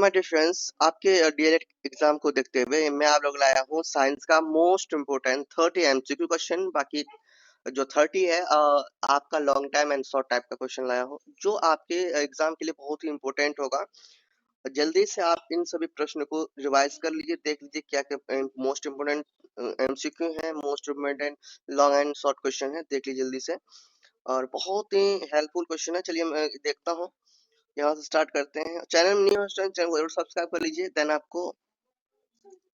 My dear friends, आपके DElEd exam को देखते हुए मैं आप लोग लाया हूँ साइंस का मोस्ट इम्पोर्टेंट 30 एमसीक्यू क्वेश्चन। बाकी जो 30 है आपका long time and short type का क्वेश्चन लाया हूँ जो आपके एग्जाम के लिए बहुत ही इम्पोर्टेंट होगा। जल्दी से आप इन सभी प्रश्नों को रिवाइज कर लीजिए, देख लीजिए क्या क्या मोस्ट इम्पोर्टेंट एमसीक्यू है, most important long and short question है, देख लीजिए जल्दी से। और बहुत ही हेल्पफुल क्वेश्चन है। चलिए मैं देखता हूँ, यहाँ से स्टार्ट करते हैं। चैनल में न्यू है, चैनल को जरूर सब्सक्राइब कर लीजिए, देन आपको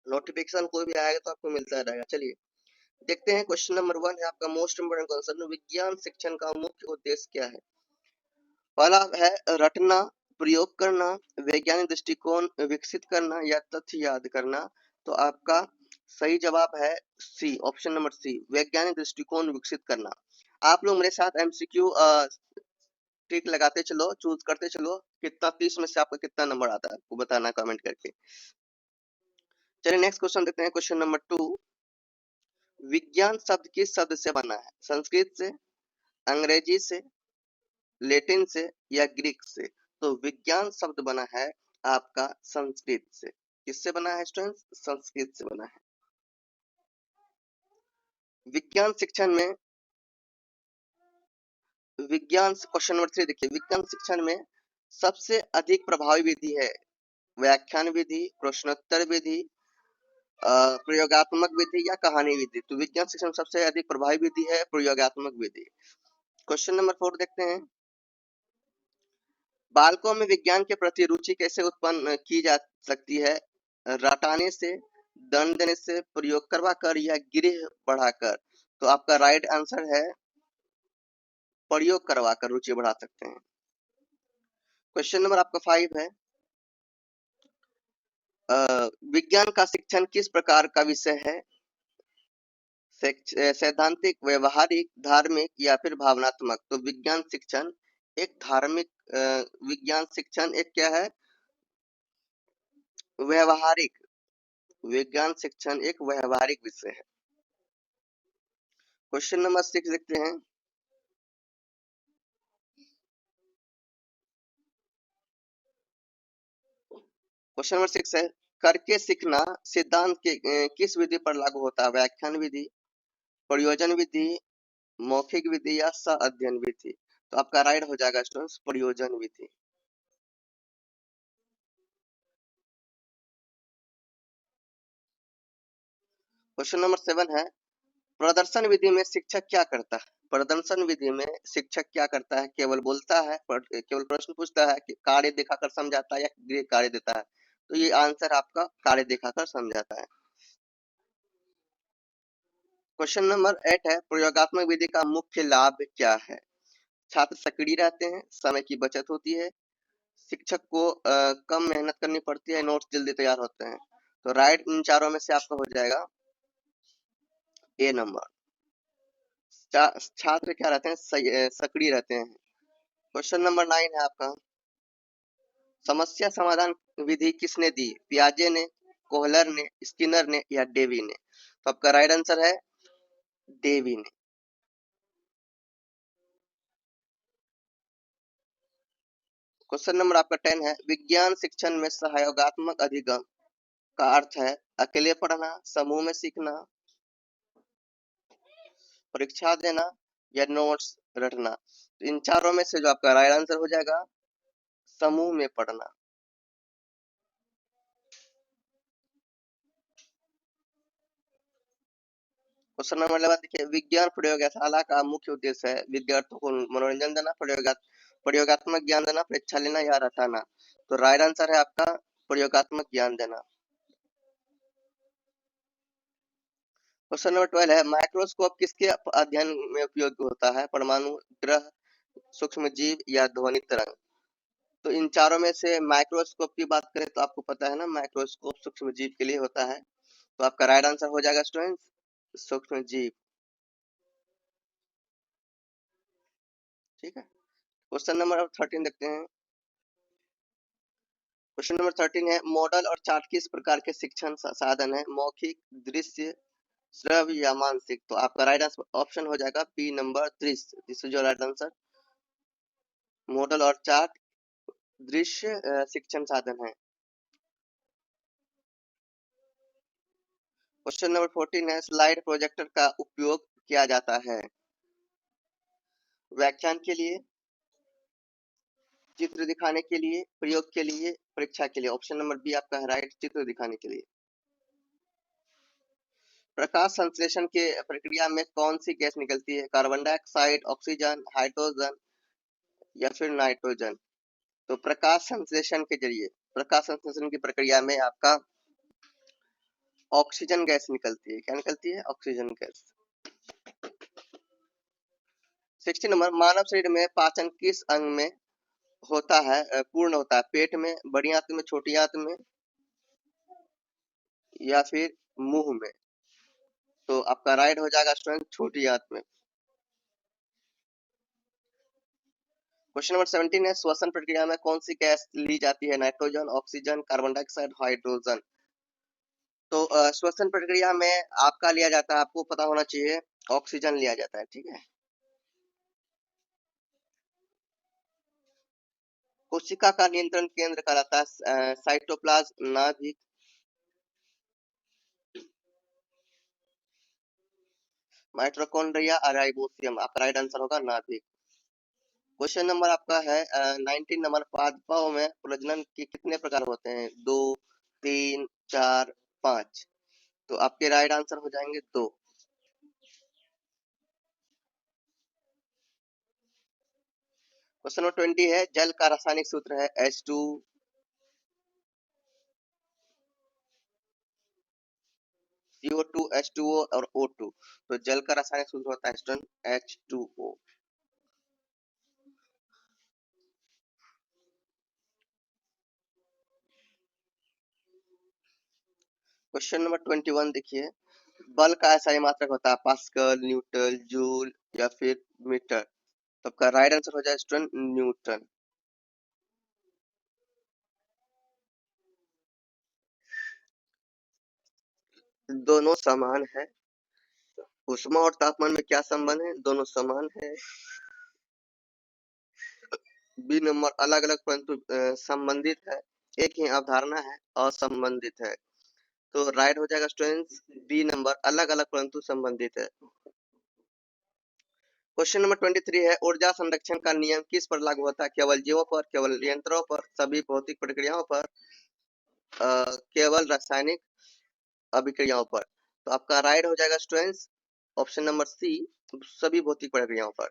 नोटिफिकेशन कोई भी आएगा तो आपको मिलता रहेगा। चलिए देखते हैं। क्वेश्चन नंबर 1 है आपका मोस्ट इम्पोर्टेंट क्वेश्चन, विज्ञान शिक्षण का मुख्य उद्देश्य क्या है। पहला है रटना, प्रयोग करना, वैज्ञानिक दृष्टिकोण विकसित करना या तथ्य याद करना। तो आपका सही जवाब है सी, ऑप्शन नंबर सी, वैज्ञानिक दृष्टिकोण विकसित करना। आप लोग मेरे साथ एमसीक्यू टिक लगाते चलो, चूज करते चलो, कितना 30 में से आपका कितना नंबर आता है आपको बताना कमेंट करके। चलिए नेक्स्ट क्वेश्चन देखते हैं। क्वेश्चन नंबर 2, विज्ञान शब्द किस शब्द से बना है। संस्कृत से, अंग्रेजी से, लैटिन से या ग्रीक से। तो विज्ञान शब्द बना है आपका संस्कृत से। किससे बना है स्टूडेंट्स, संस्कृत से बना है। विज्ञान शिक्षण में क्वेश्चन नंबर 3 देखिए, विज्ञान शिक्षण में सबसे अधिक प्रभावी विधि है व्याख्यान विधि, प्रश्नोत्तर विधि, प्रयोगात्मक विधि या कहानी विधि। तो विज्ञान शिक्षण में सबसे अधिक प्रभावी विधि है प्रयोगात्मक विधि। क्वेश्चन नंबर 4 देखते हैं, बालकों में विज्ञान के प्रति रुचि कैसे उत्पन्न की जा सकती है। रटाने से, दंड देने से, प्रयोग करवाकर या गृह बढ़ाकर। तो आपका राइट आंसर है प्रयोग करवाकर रुचि बढ़ा सकते हैं। क्वेश्चन नंबर आपका 5 है, विज्ञान का शिक्षण किस प्रकार का विषय है। सैद्धांतिक, व्यवहारिक, धार्मिक या फिर भावनात्मक। तो विज्ञान शिक्षण एक धार्मिक, विज्ञान शिक्षण एक क्या है, व्यवहारिक। विज्ञान शिक्षण एक व्यवहारिक विषय है। क्वेश्चन नंबर 6 देखते हैं, क्वेश्चन नंबर 6 है, करके सीखना सिद्धांत के किस विधि पर लागू होता है। व्याख्यान विधि, प्रयोजन विधि, मौखिक विधि या सह अध्ययन विधि। तो आपका राइट हो जाएगा स्टूडेंट्स प्रयोजन विधि। क्वेश्चन नंबर 7 है, प्रदर्शन विधि में शिक्षक क्या करता है। प्रदर्शन विधि में शिक्षक क्या करता है, केवल बोलता है, केवल प्रश्न पूछता है, कि कार्य दिखाकर समझाता है या गृह कार्य देता है। तो ये आंसर आपका कार्य दिखाकर समझाता है। क्वेश्चन नंबर 8 है, प्रयोगात्मक विधि का मुख्य लाभ क्या है। छात्र सक्रिय रहते हैं, समय की बचत होती है, शिक्षक को कम मेहनत करनी पड़ती है, नोट्स जल्दी तैयार होते हैं। तो राइट इन चारों में से आपका हो जाएगा ए नंबर। छात्र क्या रहते हैं, सक्रिय रहते हैं। क्वेश्चन नंबर 9 है आपका, समस्या समाधान विधि किसने दी। पियाजे ने, कोहलर ने, स्किनर ने या डेवी ने। तो आपका राइट आंसर है डेवी ने। क्वेश्चन नंबर आपका 10 है, विज्ञान शिक्षण में सहयोगात्मक अधिगम का अर्थ है अकेले पढ़ना, समूह में सीखना, परीक्षा देना या नोट्स रटना। तो इन चारों में से जो आपका राइट आंसर हो जाएगा समूह में पढ़ना। क्वेश्चन नंबर 11 देखिए, विज्ञान प्रयोगशाला का मुख्य उद्देश्य है विद्यार्थियों को मनोरंजन देना, प्रयोगात्मक ज्ञान देना, परीक्षा लेना या रटाना। तो राइट आंसर है आपका प्रयोगात्मक ज्ञान देना। क्वेश्चन नंबर 12 है, माइक्रोस्कोप किसके अध्ययन में उपयोग होता है। परमाणु, ग्रह, सूक्ष्म जीव या ध्वनि तरंग। तो इन चारों में से माइक्रोस्कोप की बात करें तो आपको पता है ना, माइक्रोस्कोप सूक्ष्म जीव के लिए होता है। तो आपका राइट आंसर हो जाएगा स्टूडेंट्स सूक्ष्म जीव। ठीक है, क्वेश्चन नंबर 13 देखते हैं। क्वेश्चन नंबर 13 है, मॉडल और चार्ट किस प्रकार के शिक्षण साधन है। मौखिक, दृश्य, श्रव्य या मानसिक। तो आपका राइट ऑप्शन हो जाएगा बी नंबर दृश्य। This is your right answer. Model और चार्ट दृश्य शिक्षण साधन है। क्वेश्चन नंबर 14 है, स्लाइड प्रोजेक्टर का उपयोग किया जाता है व्याख्यान के लिए, चित्र दिखाने के लिए, प्रयोग के लिए, परीक्षा के लिए। ऑप्शन नंबर बी आपका है राइट, चित्र दिखाने के लिए। प्रकाश संश्लेषण के प्रक्रिया में कौन सी गैस निकलती है? कार्बन डाइऑक्साइड, ऑक्सीजन, हाइड्रोजन या फिर नाइट्रोजन। तो प्रकाश संश्लेषण के जरिए, प्रकाश संश्लेषण की प्रक्रिया में आपका ऑक्सीजन गैस निकलती है। क्या निकलती है? Oxygen gas. 60 नंबर, मानव शरीर में पाचन किस अंग में होता है, पूर्ण होता है? पेट में, बड़ी आंत में, छोटी आंत में या फिर मुंह में। तो आपका राइट हो जाएगा स्टूडेंट छोटी आंत में। क्वेश्चन नंबर 17 है, श्वसन प्रक्रिया में कौन सी गैस ली जाती है? Nitrogen, oxygen, carbon dioxide, hydrogen. तो श्वसन प्रक्रिया में आपका लिया जाता है, आपको पता होना चाहिए, ऑक्सीजन लिया जाता है। ठीक है। कोशिका का नियंत्रण केंद्र कहलाता है साइटोप्लाज्म, नाभिक, माइटोकॉन्ड्रिया, राइबोसोम। आपका राइट आंसर होगा नाभिक। क्वेश्चन नंबर आपका है 19 नंबर, पादपों में प्रजनन के कितने प्रकार होते हैं? 2, 3, 4, 5। तो आपके राइट आंसर हो जाएंगे 2। क्वेश्चन नंबर 20 है, जल का रासायनिक सूत्र है H2, CO2, H2O और O2। तो जल का रासायनिक सूत्र होता है स्टूडेंट H2O। क्वेश्चन नंबर 21 देखिए, बल का SI मात्रक होता है पास्कल, न्यूटन, जूल या फिर मीटर। तो आपका राइट आंसर हो जाए स्टूडेंट न्यूटन। दोनों समान है। ऊष्मा और तापमान में क्या संबंध है? दोनों समान है। बी नंबर, अलग अलग परंतु संबंधित है। एक ही अवधारणा है, असंबंधित है। तो राइट हो जाएगा स्टूडेंट्स बी नंबर, अलग अलग परंतु संबंधित है। क्वेश्चन नंबर 23 है, ऊर्जा संरक्षण का नियम किस पर लागू होता है? केवल जीवों पर, केवल यंत्रों पर, सभी भौतिक प्रक्रियाओं पर, केवल रासायनिक अभिक्रियाओं पर। तो आपका राइट हो जाएगा स्टूडेंट्स ऑप्शन नंबर सी, सभी भौतिक प्रक्रियाओं पर।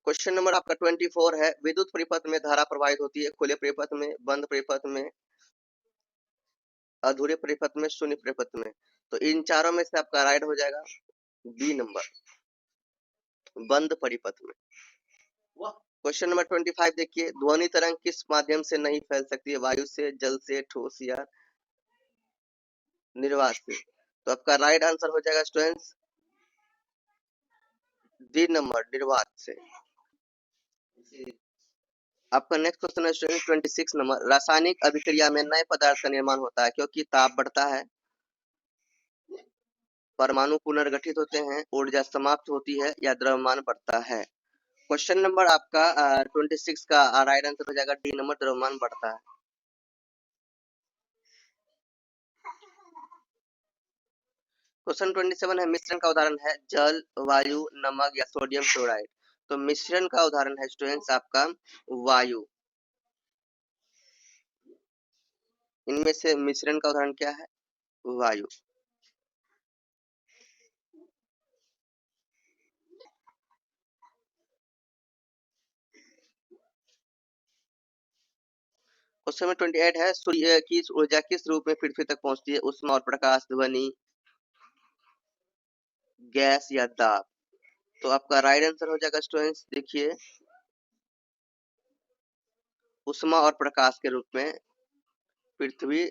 क्वेश्चन नंबर आपका 24 है, विद्युत परिपथ में धारा प्रवाहित होती है खुले परिपथ में, बंद परिपथ में, अधूरे परिपथ में, शून्य परिपथ में। तो इन चारों में से आपका राइट हो जाएगा बी नंबर, बंद परिपथ में। क्वेश्चन नंबर 25 देखिए, ध्वनि तरंग किस माध्यम से नहीं फैल सकती है? वायु से, जल से, ठोस या निर्वात से। तो आपका राइट आंसर हो जाएगा स्टूडेंट्स डी नंबर, निर्वात से। आपका नेक्स्ट क्वेश्चन है स्टूडेंट 26 नंबर, रासायनिक अभिक्रिया में नए पदार्थ का निर्माण होता है क्योंकि ताप बढ़ता है, परमाणु पुनर्गठित होते हैं, ऊर्जा समाप्त होती है या द्रव्यमान बढ़ता है। क्वेश्चन नंबर आपका 26 का राइट आंसर हो जाएगा डी नंबर, द्रव्यमान बढ़ता है। क्वेश्चन 27 है, मिश्रण का उदाहरण है जल, वायु, नमक या सोडियम क्लोराइड। तो मिश्रण का उदाहरण है स्टूडेंट्स आपका वायु। इनमें से मिश्रण का उदाहरण क्या है? वायु। क्वेश्चन नंबर 28 है, सूर्य की ऊर्जा किस रूप में पृथ्वी तक पहुंचती है? उष्मा और प्रकाश, ध्वनि, गैस या दाब। तो आपका राइट आंसर हो जाएगा स्टूडेंट्स देखिए उष्मा और प्रकाश के रूप में पृथ्वी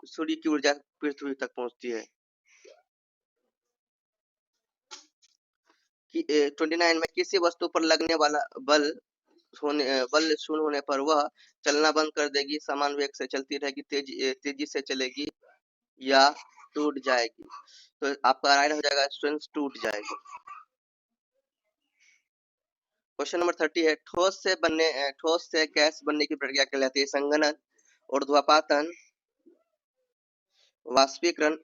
सूर्य की ऊर्जा पृथ्वी तक पहुंचती है। कि 29 में किसी वस्तु पर लगने वाला बल शून्य होने पर वह चलना बंद कर देगी, समान वेग से चलती रहेगी, तेजी से चलेगी या टूट जाएगी। तो आपका राइट हो जाएगा स्टूडेंट्स टूट जाएगी। क्वेश्चन नंबर 30 है, ठोस से गैस बनने की प्रक्रिया कहलाती है संघनन, ऊर्ध्वपातन, वाष्पीकरण,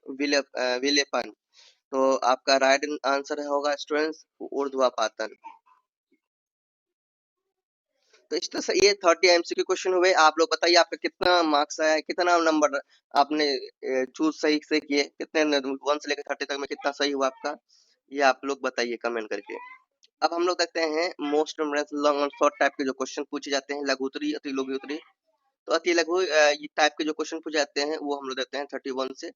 विलेपन। तो आपका राइट आंसर होगा स्टूडेंट्स ऊर्ध्वापातन। तो इस तरह से ये 30 एमसीक्यू क्वेश्चन हुए। आप लोग बताइए आपका कितना मार्क्स आया, कितना नंबर आपने चूज सही से किए, कितने 1 से लेकर 30 तक में कितना सही हुआ आपका, ये आप लोग बताइए कमेंट करके। अब हम लोग देखते हैं मोस्ट लॉन्ग और शॉर्ट टाइप के जो क्वेश्चन पूछे जाते हैं, लघु उत्तरीय, अति लघु उत्तरीय। तो अति लघु टाइप के जो क्वेश्चन पूछे जाते हैं वो हम लोग देखते हैं 31 से।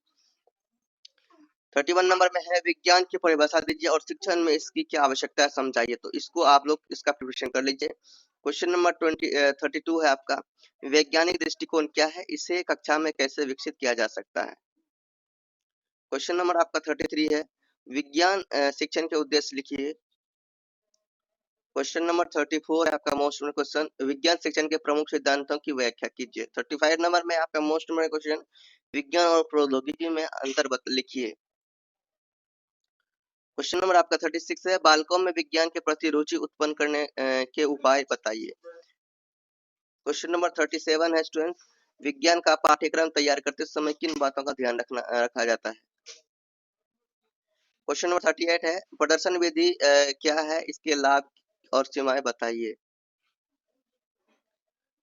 31 नंबर में है विज्ञान की परिभाषा दीजिए और शिक्षण में इसकी क्या आवश्यकता है समझाइए। तो इसको आप लोग इसका प्रिपरेशन कर लीजिए। क्वेश्चन नंबर 32 है आपका, वैज्ञानिक दृष्टिकोण क्या है, इसे कक्षा में कैसे विकसित किया जा सकता है। क्वेश्चन नंबर आपका 33 है, विज्ञान शिक्षण के उद्देश्य लिखिए। क्वेश्चन नंबर 34 है आपका मोस्ट क्वेश्चन, विज्ञान शिक्षण के प्रमुख सिद्धांतों की व्याख्या कीजिए। 35 नंबर में आपका मोस्ट क्वेश्चन, विज्ञान और प्रौद्योगिकी में अंतर लिखिए। क्वेश्चन नंबर आपका 36 है, बालकों में विज्ञान के प्रति रुचि उत्पन्न करने के उपाय बताइए। क्वेश्चन नंबर 37 है स्टूडेंट्स, विज्ञान का पाठ्यक्रम तैयार करते समय किन बातों का ध्यान रखा जाता है। क्वेश्चन नंबर 38 है, प्रदर्शन विधि क्या है, इसके लाभ और सीमाएं बताइए।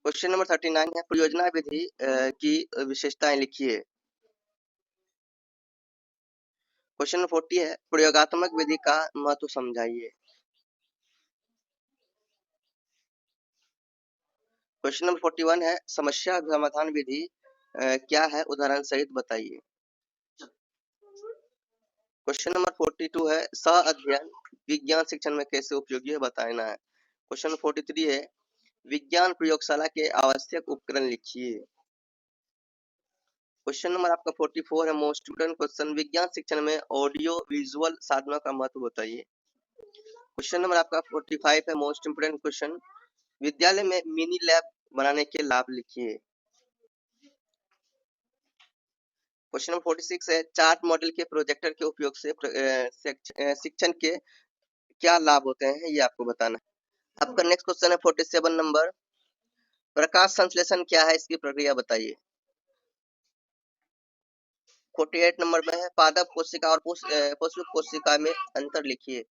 क्वेश्चन नंबर 39 है, परियोजना विधि की विशेषताएं लिखिए। क्वेश्चन नंबर 40 है, प्रयोगात्मक विधि का महत्व समझाइए। क्वेश्चन नंबर 41 है, समस्या समाधान विधि क्या है, उदाहरण सहित बताइए। क्वेश्चन नंबर 42 है, सह अध्ययन विज्ञान शिक्षण में कैसे उपयोगी है बताना है। क्वेश्चन नंबर 43 है, विज्ञान प्रयोगशाला के आवश्यक उपकरण लिखिए। क्वेश्चन नंबर आपका 44 है, मोस्ट इम्पोर्टेंट क्वेश्चन, विज्ञान शिक्षण में ऑडियो विजुअल साधनों का महत्व बताइए। क्वेश्चन नंबर आपका 45 है, मोस्ट इम्पोर्टेंट क्वेश्चन, विद्यालय में मिनी लैब बनाने के लाभ लिखिए। क्वेश्चन नंबर 46 है, चार्ट मॉडल के प्रोजेक्टर के उपयोग से शिक्षण के क्या लाभ होते हैं, ये आपको बताना है। आपका नेक्स्ट क्वेश्चन है 47 नंबर, प्रकाश संश्लेषण क्या है, इसकी प्रक्रिया बताइए। 48 नंबर में है, पादप कोशिका और पशु कोशिका में अंतर लिखिए।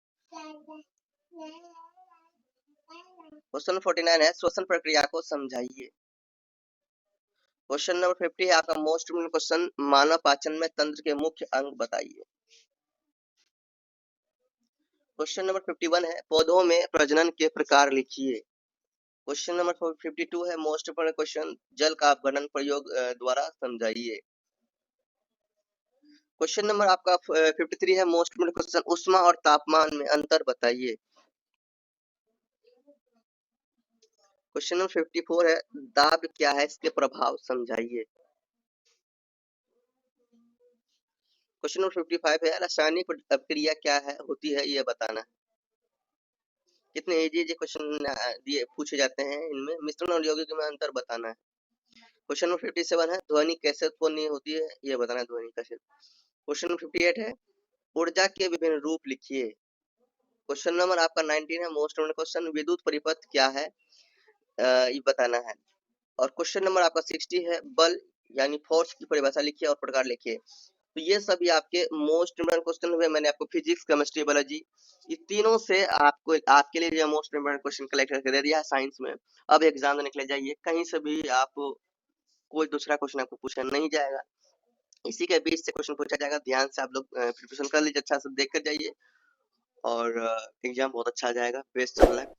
क्वेश्चन 49 है, श्वसन प्रक्रिया को समझाइए। क्वेश्चन नंबर 50 है आपका मोस्ट इम्पोर्टेंट क्वेश्चन, मानव पाचन में तंत्र के मुख्य अंग बताइए। क्वेश्चन नंबर 51 है, पौधों में प्रजनन के प्रकार लिखिए। क्वेश्चन नंबर 52 है, मोस्ट इम्पोर्टेंट क्वेश्चन, जल का अपघटन प्रयोग द्वारा समझाइए। क्वेश्चन नंबर आपका 53 है, मोस्ट इम्पोर्टेंट क्वेश्चन, ऊष्मा और तापमान में अंतर बताइए। क्वेश्चन नंबर 54 है, दाब क्या है, इसके प्रभाव समझाइए। क्वेश्चन नंबर 55 है, रासायनिक अभिक्रिया क्या है होती है, ये बताना है। कितने इजी क्वेश्चन दिए पूछे जाते हैं, इनमें मिश्रण और यौगिक में अंतर बताना है। क्वेश्चन नंबर 57 है, ध्वनि कैसे उत्पन्न होती है, ये बताना है ध्वनि कैसे। क्वेश्चन नंबर 58 है, ऊर्जा के विभिन्न रूप लिखिए। क्वेश्चन नंबर आपका 19 है, मोस्ट इम्पोर्टेंट क्वेश्चन, विद्युत परिपथ क्या है, ये बताना है। और क्वेश्चन नंबर आपका 60 है, बल यानी फोर्स की परिभाषा लिखिए और प्रकार लिखिए। तो ये सभी आपके मोस्ट इम्पोर्टेंट क्वेश्चन हुए। मैंने आपको फिजिक्स, केमिस्ट्री, बायोलॉजी, ये तीनों से आपको आपके लिए जो मोस्ट इम्पोर्टेंट क्वेश्चन कलेक्ट करके दे दिया है साइंस में। अब एग्जाम में निकले जाइए, कहीं से भी आप कोई दूसरा क्वेश्चन आपको पूछा नहीं जाएगा, इसी के बीच से क्वेश्चन पूछा जाएगा। ध्यान से आप लोग प्रिपरेशन कर लीजिए, अच्छा से देख कर जाइए और एग्जाम बहुत अच्छा जाएगा। बेस्ट चल रहा है।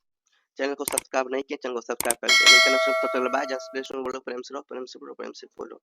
चैनल को सब्सक्राइब नहीं किया, चैनल को सब्सक्राइब कर दीजिए। मेरे चैनल को सब्सक्राइब बाय जस्ट प्रेम से बोलो, प्रेम से बोलो।